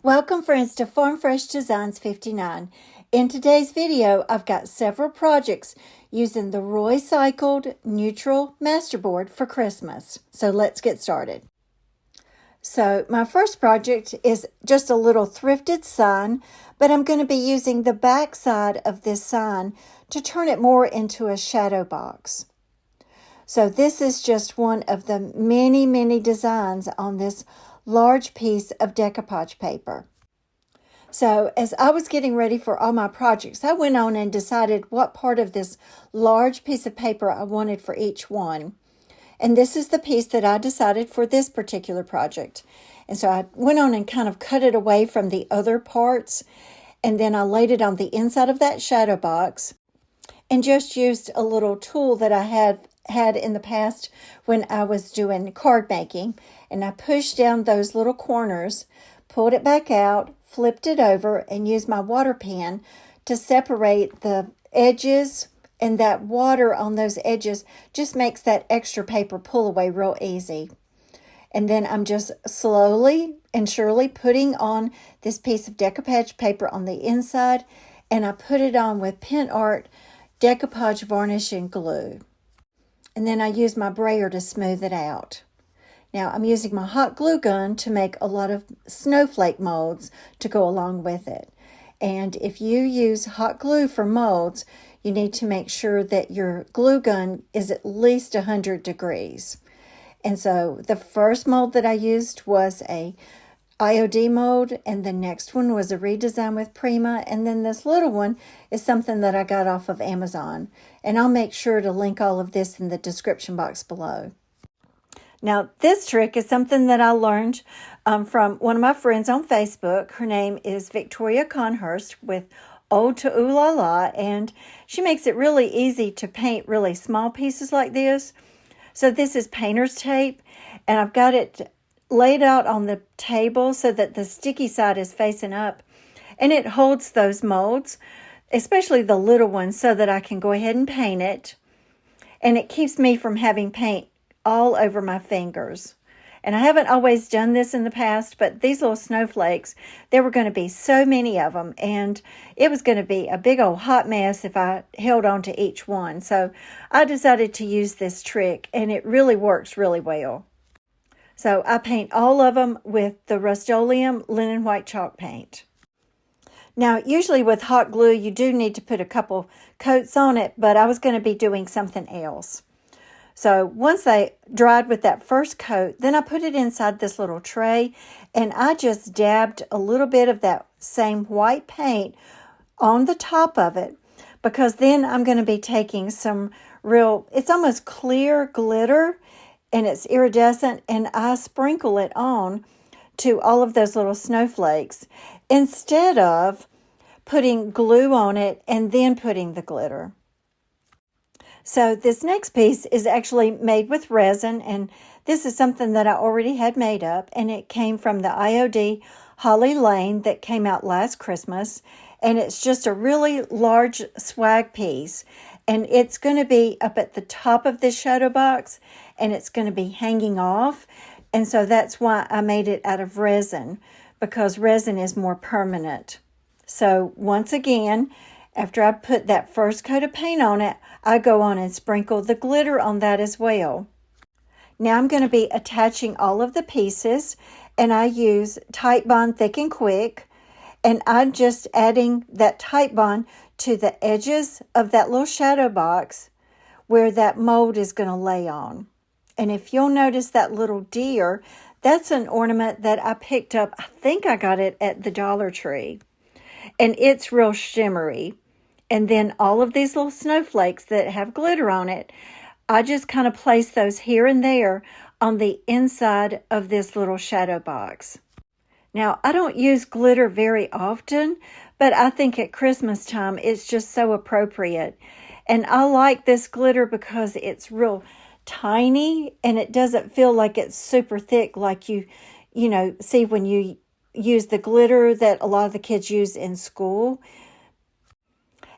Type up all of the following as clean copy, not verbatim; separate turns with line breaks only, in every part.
Welcome friends to Farm Fresh Designs 59. In today's video, I've got several projects using the Roycycled Neutral Masterboard for Christmas. So let's get started. So my first project is just a little thrifted sign, but I'm going to be using the back side of this sign to turn it more into a shadow box. So this is just one of the many designs on this large piece of decoupage paper. So as I was getting ready for all my projects, I went on and decided what part of this large piece of paper I wanted for each one. And this is the piece that I decided for this particular project. And so I went on and kind of cut it away from the other parts, and then I laid it on the inside of that shadow box and just used a little tool that I had in the past when I was doing card making, and I pushed down those little corners, pulled it back out, flipped it over, and used my water pen to separate the edges, and that water on those edges just makes that extra paper pull away real easy. And then I'm just slowly and surely putting on this piece of decoupage paper on the inside, and I put it on with Pen Art decoupage varnish and glue. And then I use my brayer to smooth it out. Now I'm using my hot glue gun to make a lot of snowflake molds to go along with it. And if you use hot glue for molds, you need to make sure that your glue gun is at least 100 degrees. And so the first mold that I used was a IOD mold, and the next one was a redesign with Prima, and then this little one is something that I got off of Amazon, and I'll make sure to link all of this in the description box below. Now this trick is something that I learned from one of my friends on Facebook. Her name is Victoria Conhurst with Ode to Ooh La La, and she makes it really easy to paint really small pieces like this. So this is painter's tape, and I've got it laid out on the table so that the sticky side is facing up, and it holds those molds, especially the little ones, so that I can go ahead and paint it, and it keeps me from having paint all over my fingers. And I haven't always done this in the past, but these little snowflakes, there were going to be so many of them, and it was going to be a big old hot mess if I held on to each one. So I decided to use this trick, and it really works really well. So I paint all of them with the Rust-Oleum linen white chalk paint. Now, usually with hot glue, you do need to put a couple coats on it, but I was going to be doing something else. So once they dried with that first coat, then I put it inside this little tray, and I just dabbed a little bit of that same white paint on the top of it, because then I'm going to be taking some real, it's almost clear glitter, and it's iridescent, and I sprinkle it on to all of those little snowflakes instead of putting glue on it and then putting the glitter. So this next piece is actually made with resin, and this is something that I already had made up, and it came from the IOD Holly Lane that came out last Christmas, and it's just a really large swag piece, and it's going to be up at the top of this shadow box, and it's going to be hanging off, and so that's why I made it out of resin, because resin is more permanent. So once again, after I put that first coat of paint on it, I go on and sprinkle the glitter on that as well. Now I'm going to be attaching all of the pieces, and I use Titebond Thick and Quick, and I'm just adding that Titebond to the edges of that little shadow box where that mold is going to lay on. And if you'll notice that little deer, that's an ornament that I picked up. I think I got it at the Dollar Tree, and it's real shimmery. And then all of these little snowflakes that have glitter on it, I just kind of place those here and there on the inside of this little shadow box. Now, I don't use glitter very often, but I think at Christmas time, it's just so appropriate. And I like this glitter because it's real tiny, and it doesn't feel like it's super thick like you see when you use the glitter that a lot of the kids use in school.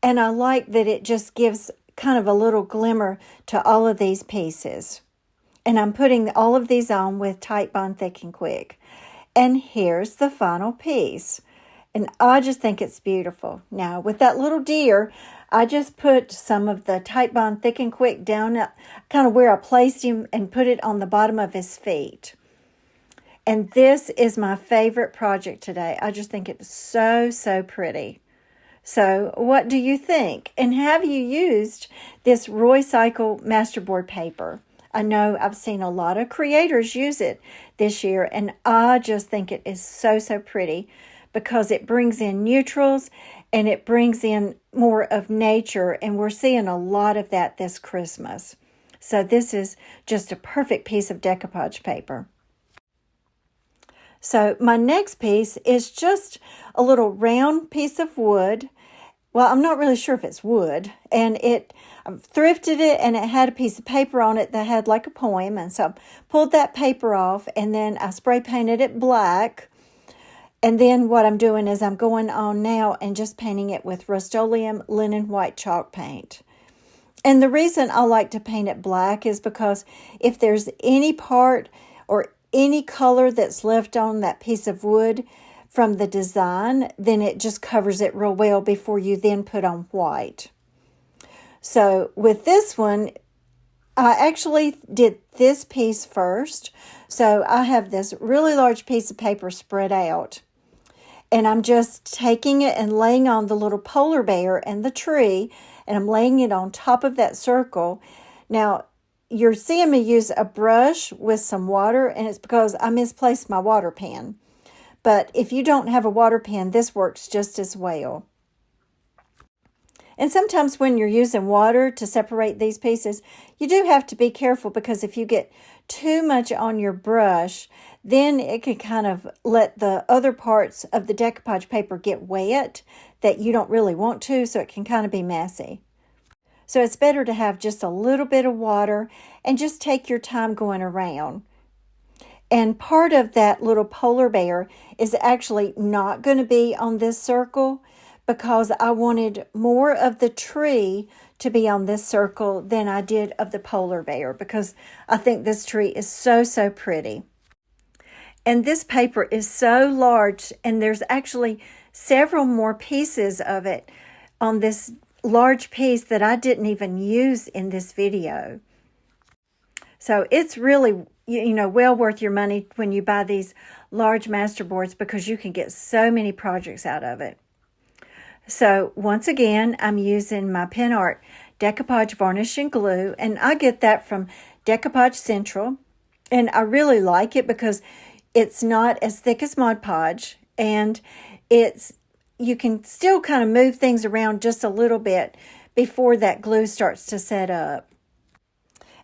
And I like that it just gives kind of a little glimmer to all of these pieces. And I'm putting all of these on with Titebond Thick and Quick. And here's the final piece. And I just think it's beautiful. Now, with that little deer, I just put some of the Titebond Thick and Quick down kind of where I placed him and put it on the bottom of his feet. And this is my favorite project today. I just think it's so, so pretty. So what do you think? And have you used this Roycycled Masterboard paper? I know I've seen a lot of creators use it this year, and I just think it is so, so pretty because it brings in neutrals and it brings in more of nature, and we're seeing a lot of that this Christmas. So this is just a perfect piece of decoupage paper. So my next piece is just a little round piece of wood. Well, I'm not really sure if it's wood, and I've thrifted it, and it had a piece of paper on it that had like a poem, and so I pulled that paper off, and then I spray painted it black. And then what I'm doing is I'm going on now and just painting it with Rust-Oleum linen white chalk paint. And the reason I like to paint it black is because if there's any part or any color that's left on that piece of wood from the design, then it just covers it real well before you then put on white. So with this one, I actually did this piece first. So I have this really large piece of paper spread out. And I'm just taking it and laying on the little polar bear and the tree, and I'm laying it on top of that circle. Now, you're seeing me use a brush with some water, and it's because I misplaced my water pen. But if you don't have a water pen, this works just as well. And sometimes when you're using water to separate these pieces, you do have to be careful, because if you get too much on your brush, then it can kind of let the other parts of the decoupage paper get wet that you don't really want to, so it can kind of be messy. So it's better to have just a little bit of water and just take your time going around. And part of that little polar bear is actually not going to be on this circle, because I wanted more of the tree to be on this circle than I did of the polar bear, because I think this tree is so, so pretty. And this paper is so large, and there's actually several more pieces of it on this large piece that I didn't even use in this video. So it's really, well worth your money when you buy these large masterboards, because you can get so many projects out of it. So once again, I'm using my Pen Art Decoupage Varnish and Glue, and I get that from Decoupage Central, and I really like it because it's not as thick as Mod Podge, and you can still kind of move things around just a little bit before that glue starts to set up.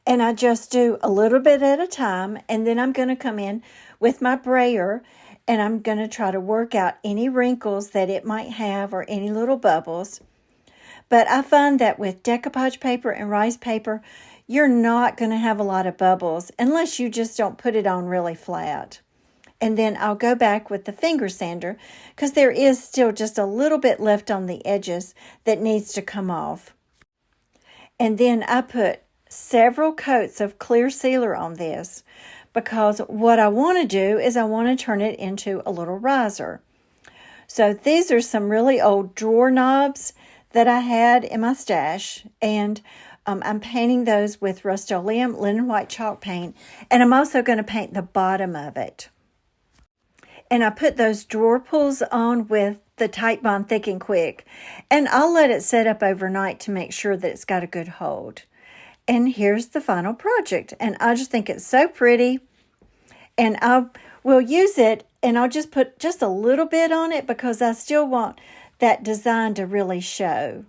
And I just do a little bit at a time, and then I'm going to come in with my brayer, and I'm going to try to work out any wrinkles that it might have or any little bubbles. But I find that with decoupage paper and rice paper, you're not going to have a lot of bubbles unless you just don't put it on really flat. And then I'll go back with the finger sander, because there is still just a little bit left on the edges that needs to come off. And then I put several coats of clear sealer on this, because what I want to do is I want to turn it into a little riser. So these are some really old drawer knobs that I had in my stash, and I'm painting those with Rust-Oleum linen white chalk paint, and I'm also going to paint the bottom of it. And I put those drawer pulls on with the Titebond Thick and Quick, and I'll let it set up overnight to make sure that it's got a good hold. And here's the final project, and I just think it's so pretty, and I will use it, and I'll just put just a little bit on it because I still want that design to really show.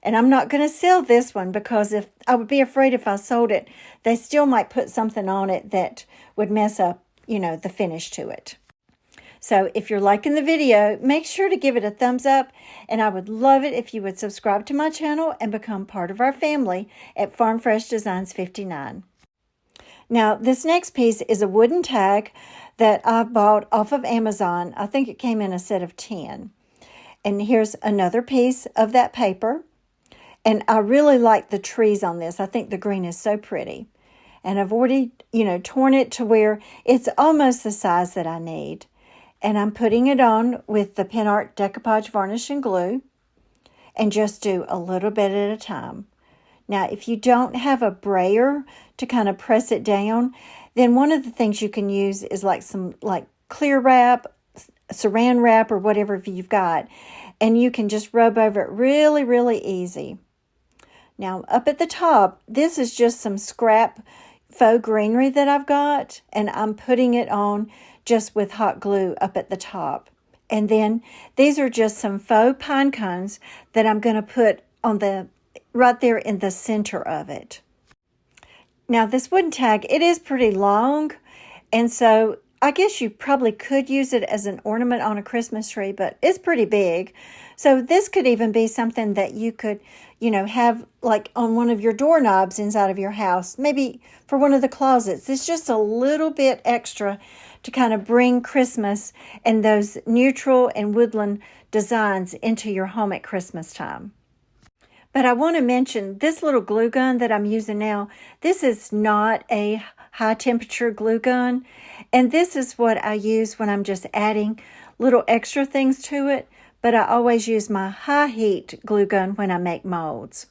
And I'm not going to sell this one, because if I would be afraid if I sold it, they still might put something on it that would mess up, the finish to it. So if you're liking the video, make sure to give it a thumbs up, and I would love it if you would subscribe to my channel and become part of our family at Farm Fresh Designs 59. Now, this next piece is a wooden tag that I bought off of Amazon. I think it came in a set of 10. And here's another piece of that paper. And I really like the trees on this. I think the green is so pretty. And I've already, torn it to where it's almost the size that I need. And I'm putting it on with the Pen Art Decoupage Varnish and Glue, and just do a little bit at a time. Now, if you don't have a brayer to kind of press it down, then one of the things you can use is like some clear wrap, saran wrap, or whatever you've got. And you can just rub over it really, really easy. Now, up at the top, this is just some scrap faux greenery that I've got, and I'm putting it on just with hot glue up at the top. And then these are just some faux pine cones that I'm going to put on right there in the center of it. Now, this wooden tag, it is pretty long, and so I guess you probably could use it as an ornament on a Christmas tree, but it's pretty big. So this could even be something that you could, have like on one of your doorknobs inside of your house, maybe for one of the closets. It's just a little bit extra to kind of bring Christmas and those neutral and woodland designs into your home at Christmas time. But I want to mention this little glue gun that I'm using now. This is not a high temperature glue gun. And this is what I use when I'm just adding little extra things to it. But I always use my high heat glue gun when I make molds.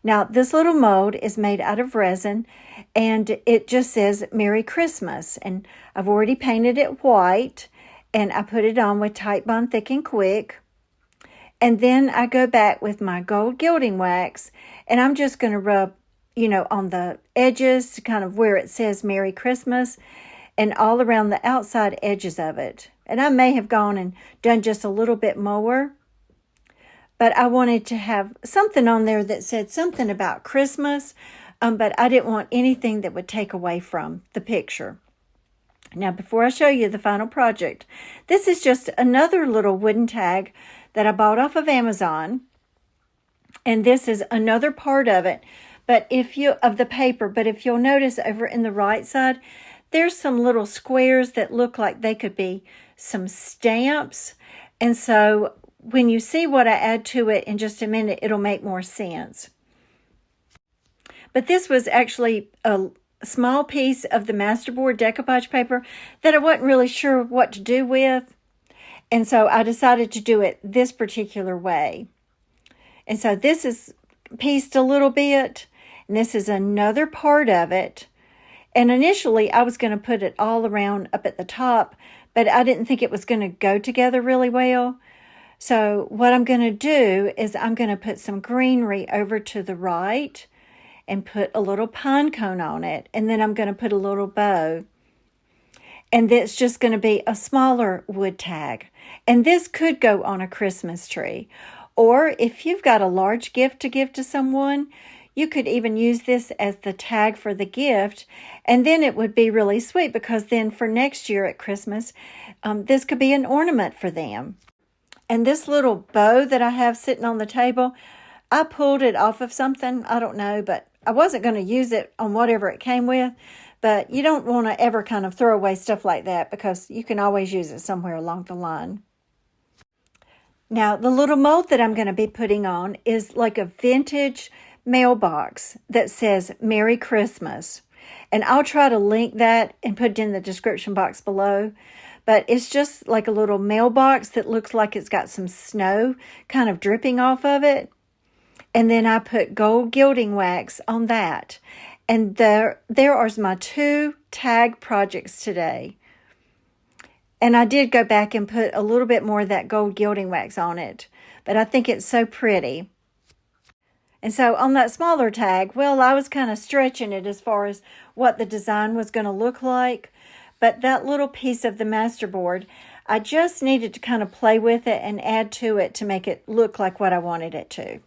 Now, this little mold is made out of resin, and it just says Merry Christmas. And I've already painted it white, and I put it on with Titebond Thick and Quick. And then I go back with my gold gilding wax, and I'm just going to rub, on the edges, kind of where it says Merry Christmas, and all around the outside edges of it. And I may have gone and done just a little bit more, but I wanted to have something on there that said something about Christmas, but I didn't want anything that would take away from the picture. Now, before I show you the final project, this is just another little wooden tag that I bought off of Amazon, and this is another part of it, but if you'll notice over in the right side, there's some little squares that look like they could be some stamps, and so when you see what I add to it in just a minute, it'll make more sense. But this was actually a small piece of the Masterboard decoupage paper that I wasn't really sure what to do with. And so I decided to do it this particular way. And so this is pieced a little bit, and this is another part of it. And initially I was going to put it all around up at the top, but I didn't think it was going to go together really well. So what I'm going to do is I'm going to put some greenery over to the right and put a little pine cone on it. And then I'm going to put a little bow. And that's just going to be a smaller wood tag. And this could go on a Christmas tree. Or if you've got a large gift to give to someone, you could even use this as the tag for the gift. And then it would be really sweet, because then for next year at Christmas, this could be an ornament for them. And this little bow that I have sitting on the table, I pulled it off of something. I don't know, but I wasn't going to use it on whatever it came with. But you don't want to ever kind of throw away stuff like that, because you can always use it somewhere along the line. Now, the little mold that I'm going to be putting on is like a vintage mailbox that says Merry Christmas. And I'll try to link that and put it in the description box below. But it's just like a little mailbox that looks like it's got some snow kind of dripping off of it. And then I put gold gilding wax on that. And there are my 2 tag projects today. And I did go back and put a little bit more of that gold gilding wax on it. But I think it's so pretty. And so on that smaller tag, well, I was kind of stretching it as far as what the design was going to look like. But that little piece of the masterboard, I just needed to kind of play with it and add to it to make it look like what I wanted it to.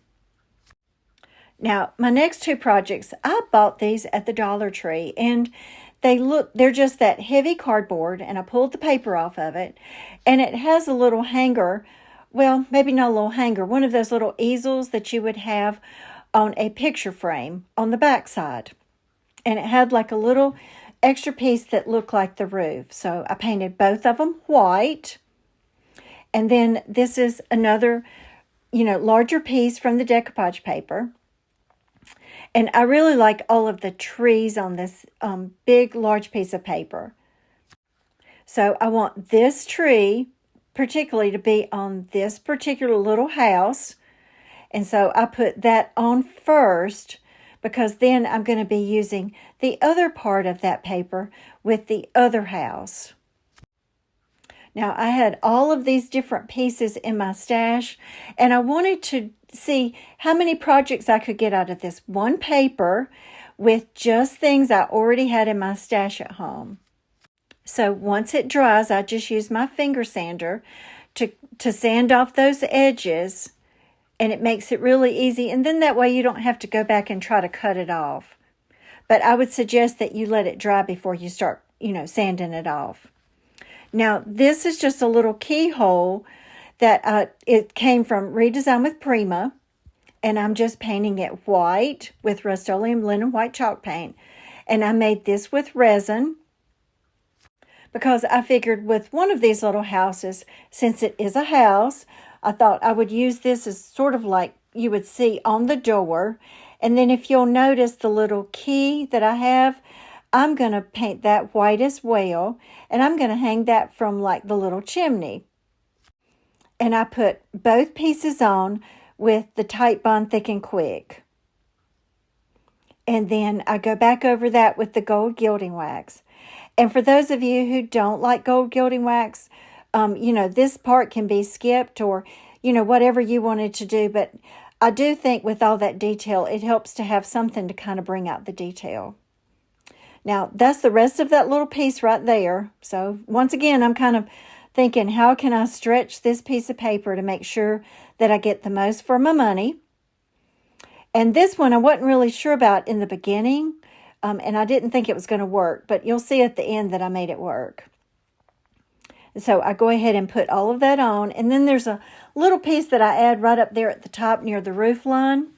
Now, my next 2 projects, I bought these at the Dollar Tree, and they're just that heavy cardboard, and I pulled the paper off of it, and it has a little hanger, well, maybe not a little hanger, one of those little easels that you would have on a picture frame on the back side. And it had like a little extra piece that looked like the roof. So I painted both of them white. And then this is another, larger piece from the decoupage paper. And I really like all of the trees on this big, large piece of paper. So I want this tree particularly to be on this particular little house. And so I put that on first because then I'm going to be using the other part of that paper with the other house. Now, I had all of these different pieces in my stash, and I wanted to see how many projects I could get out of this one paper with just things I already had in my stash at home. So once it dries, I just use my finger sander to sand off those edges, and it makes it really easy. And then that way you don't have to go back and try to cut it off. But I would suggest that you let it dry before you start, sanding it off. Now, this is just a little keyhole that it came from Redesign with Prima, and I'm just painting it white with Rust-Oleum Linen White Chalk Paint. And I made this with resin because I figured with one of these little houses, since it is a house, I thought I would use this as sort of like you would see on the door. And then if you'll notice the little key that I have, I'm going to paint that white as well, and I'm going to hang that from like the little chimney. And I put both pieces on with the Titebond Thick and Quick. And then I go back over that with the gold gilding wax. And for those of you who don't like gold gilding wax, this part can be skipped or, whatever you wanted to do. But I do think with all that detail, it helps to have something to kind of bring out the detail. Now, that's the rest of that little piece right there. So, once again, I'm kind of thinking, how can I stretch this piece of paper to make sure that I get the most for my money? And this one I wasn't really sure about in the beginning, and I didn't think it was going to work. But you'll see at the end that I made it work. So, I go ahead and put all of that on. And then there's a little piece that I add right up there at the top near the roof line.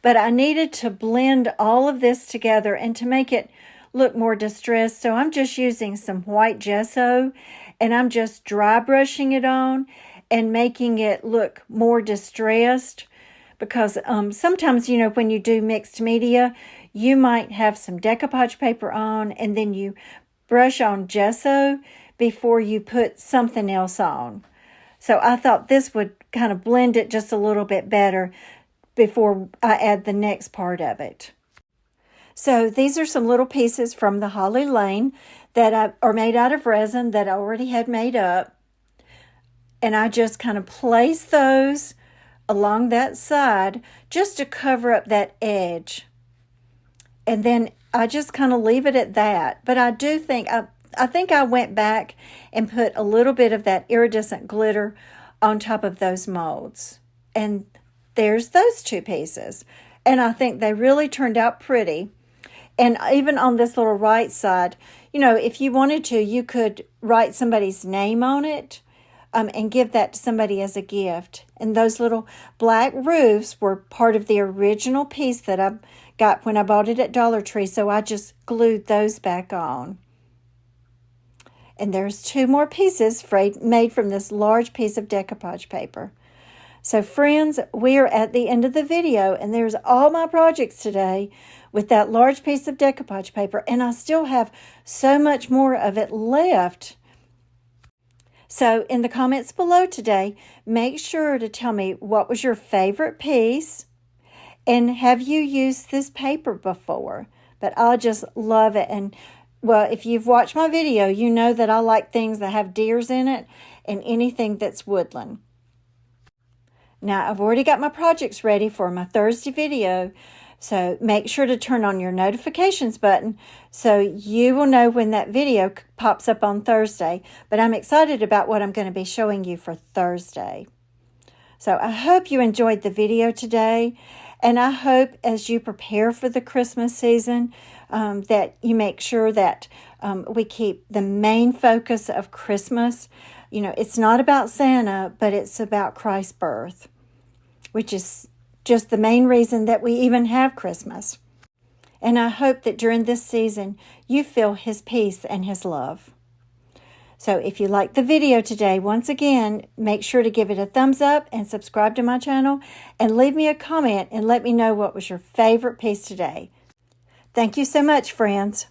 But I needed to blend all of this together and to make it look more distressed. So I'm just using some white gesso and I'm just dry brushing it on and making it look more distressed because sometimes, when you do mixed media, you might have some decoupage paper on and then you brush on gesso before you put something else on. So I thought this would kind of blend it just a little bit better before I add the next part of it. So these are some little pieces from the Holly Lane that are made out of resin that I already had made up. And I just kind of place those along that side just to cover up that edge. And then I just kind of leave it at that. But I do think, I think I went back and put a little bit of that iridescent glitter on top of those molds. And there's those two pieces. And I think they really turned out pretty. And even on this little right side, if you wanted to, you could write somebody's name on it and give that to somebody as a gift. And those little black roofs were part of the original piece that I got when I bought it at Dollar Tree. So I just glued those back on. And there's two more pieces made from this large piece of decoupage paper. So friends, we are at the end of the video, and there's all my projects today with that large piece of decoupage paper, and I still have so much more of it left. So in the comments below today, make sure to tell me what was your favorite piece, and have you used this paper before? But I just love it. And well, if you've watched my video, you know that I like things that have deers in it and anything that's woodland. Now, I've already got my projects ready for my Thursday video, so make sure to turn on your notifications button so you will know when that video pops up on Thursday. But I'm excited about what I'm going to be showing you for Thursday. So I hope you enjoyed the video today, and I hope as you prepare for the Christmas season that you make sure that we keep the main focus of Christmas. It's not about Santa, but it's about Christ's birth, which is just the main reason that we even have Christmas. And I hope that during this season, you feel His peace and His love. So if you liked the video today, once again, make sure to give it a thumbs up and subscribe to my channel and leave me a comment and let me know what was your favorite piece today. Thank you so much, friends.